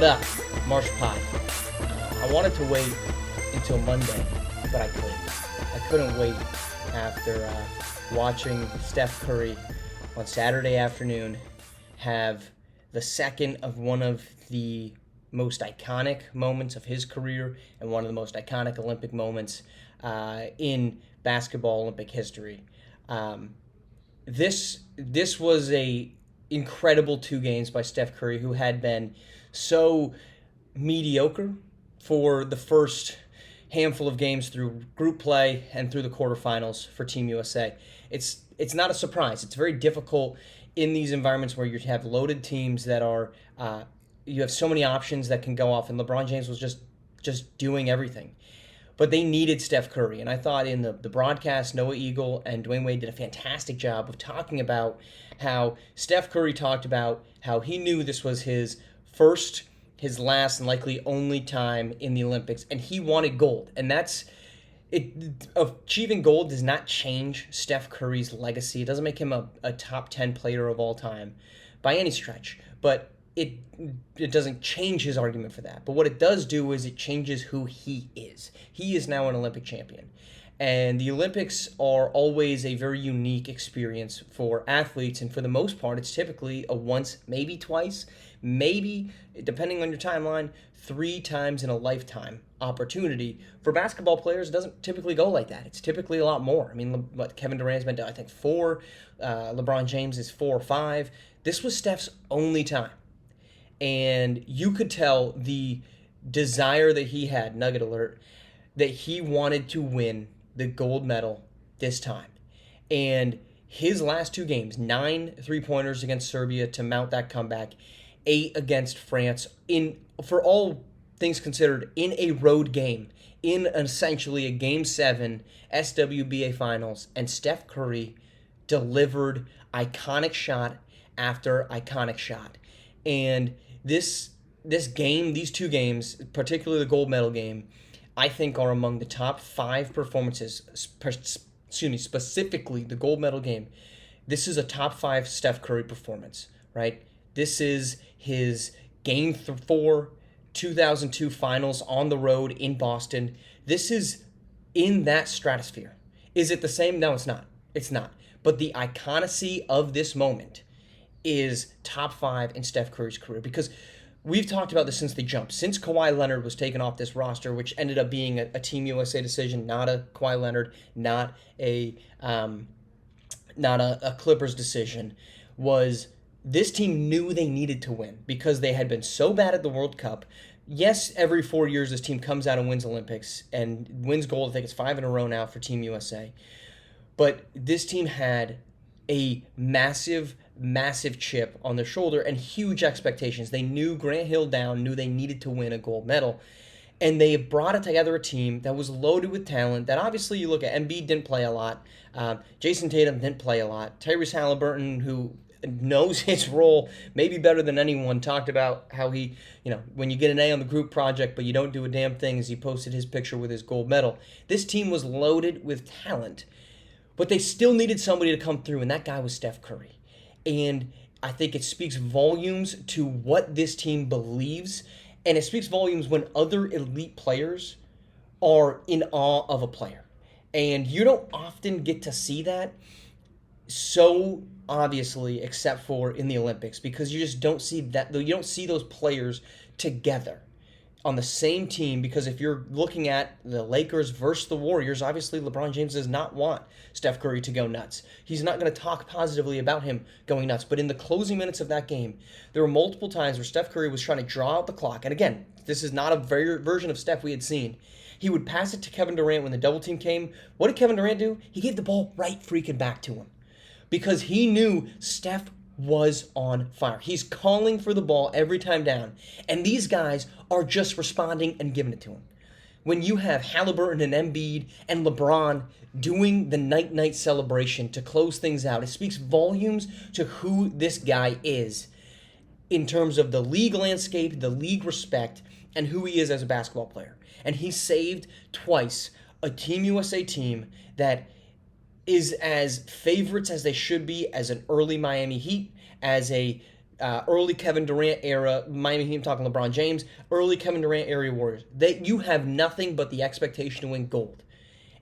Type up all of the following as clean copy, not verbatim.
up, Marsh Pie? I wanted to wait until Monday, but I couldn't. I couldn't wait after watching Steph Curry on Saturday afternoon have the second of one of the most iconic moments of his career and one of the most iconic Olympic moments in basketball Olympic history. This was a incredible 2 games by Steph Curry, who had been so mediocre for the first handful of games through group play and through the quarterfinals for Team USA. It's not a surprise. It's very difficult in these environments where you have loaded teams that are you have so many options that can go off, and LeBron James was just doing everything. But they needed Steph Curry, and I thought in the broadcast, Noah Eagle and Dwayne Wade did a fantastic job of talking about how Steph Curry talked about how he knew this was his first, his last, and likely only time in the Olympics, and he wanted gold. And that's it. Achieving gold does not change Steph Curry's legacy. It doesn't make him a top 10 player of all time by any stretch, but it doesn't change his argument for that. But what it does do is it changes who he is. He is now an Olympic champion. And the Olympics are always a very unique experience for athletes, and for the most part, it's typically a once, maybe twice, maybe, depending on your timeline, 3 times in a lifetime opportunity. For basketball players, it doesn't typically go like that. It's typically a lot more. I mean, what Kevin Durant's been to, I think, 4. LeBron James is 4 or 5. This was Steph's only time. And you could tell the desire that he had, nugget alert, that he wanted to win the gold medal this time. And his last 2 games, 9 3-pointers against Serbia to mount that comeback, 8 against France, for all things considered, in a road game, in essentially a Game 7 SWBA Finals, and Steph Curry delivered iconic shot after iconic shot. And this game, these 2 games, particularly the gold medal game, I think are among the top 5 performances, specifically the gold medal game. This is a top 5 Steph Curry performance, right? This is his Game 4, 2002 finals on the road in Boston. This is in that stratosphere. Is it the same? No, it's not. It's not. But the iconicity of this moment is top 5 in Steph Curry's career, because we've talked about this since the jump. Since Kawhi Leonard was taken off this roster, which ended up being a Team USA decision, not a Kawhi Leonard, not a Clippers decision, was this team knew they needed to win because they had been so bad at the World Cup. Yes, every 4 years this team comes out and wins Olympics and wins gold. I think it's 5 in a row now for Team USA. But this team had a massive chip on their shoulder and huge expectations. They knew Grant Hill down, knew they needed to win a gold medal. And they brought together a team that was loaded with talent that obviously you look at. Embiid didn't play a lot. Jason Tatum didn't play a lot. Tyrese Halliburton, who knows his role maybe better than anyone, talked about how he, when you get an A on the group project but you don't do a damn thing, as he posted his picture with his gold medal. This team was loaded with talent, but they still needed somebody to come through, and that guy was Steph Curry. And I think it speaks volumes to what this team believes, and it speaks volumes when other elite players are in awe of a player. And you don't often get to see that so obviously, except for in the Olympics, because you just don't see that. You don't see those players together on the same team, because if you're looking at the Lakers versus the Warriors, obviously LeBron James does not want Steph Curry to go nuts. He's not going to talk positively about him going nuts. But in the closing minutes of that game, there were multiple times where Steph Curry was trying to draw out the clock. And again, this is not a version of Steph we had seen. He would pass it to Kevin Durant when the double team came. What did Kevin Durant do? He gave the ball right freaking back to him, because he knew Steph was on fire. He's calling for the ball every time down, and these guys are just responding and giving it to him. When you have Halliburton and Embiid and LeBron doing the night-night celebration to close things out, it speaks volumes to who this guy is in terms of the league landscape, the league respect, and who he is as a basketball player. And he saved twice a Team USA team that is as favorites as they should be, as an early Miami Heat, as a early Kevin Durant era, Miami Heat, I'm talking LeBron James, early Kevin Durant area Warriors. You have nothing but the expectation to win gold.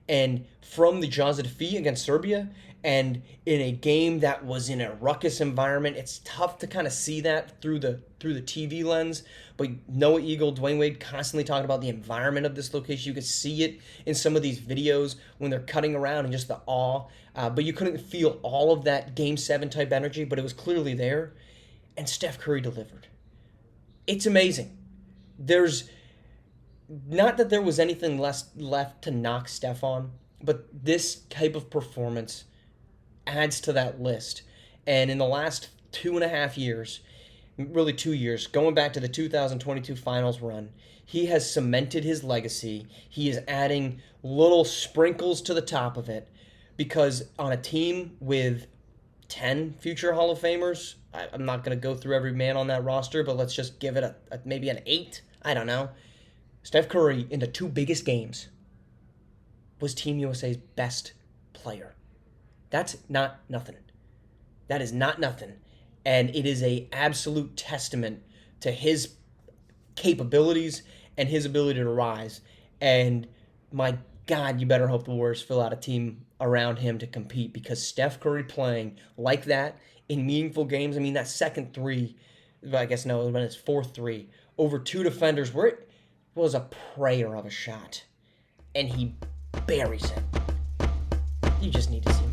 And from the jaws of defeat against Serbia, and in a game that was in a ruckus environment, it's tough to kind of see that through the TV lens. But Noah Eagle, Dwayne Wade constantly talking about the environment of this location. You could see it in some of these videos when they're cutting around and just the awe. But you couldn't feel all of that Game 7 type energy, but it was clearly there. And Steph Curry delivered. It's amazing. There's not that there was anything left to knock Steph on, but this type of performance adds to that list. And in the last 2.5 years, really 2 years, going back to the 2022 finals run, he has cemented his legacy. He is adding little sprinkles to the top of it because on a team with 10 future Hall of Famers, I'm not going to go through every man on that roster, but let's just give it maybe an 8. I don't know. Steph Curry, in the 2 biggest games, was Team USA's best player. That's not nothing. That is not nothing. And it is a absolute testament to his capabilities and his ability to rise. And my God, you better hope the Warriors fill out a team around him to compete, because Steph Curry playing like that in meaningful games, I mean, that second three, I guess no, it was his fourth three, over 2 defenders, where it was a prayer of a shot. And he buries it. You just need to see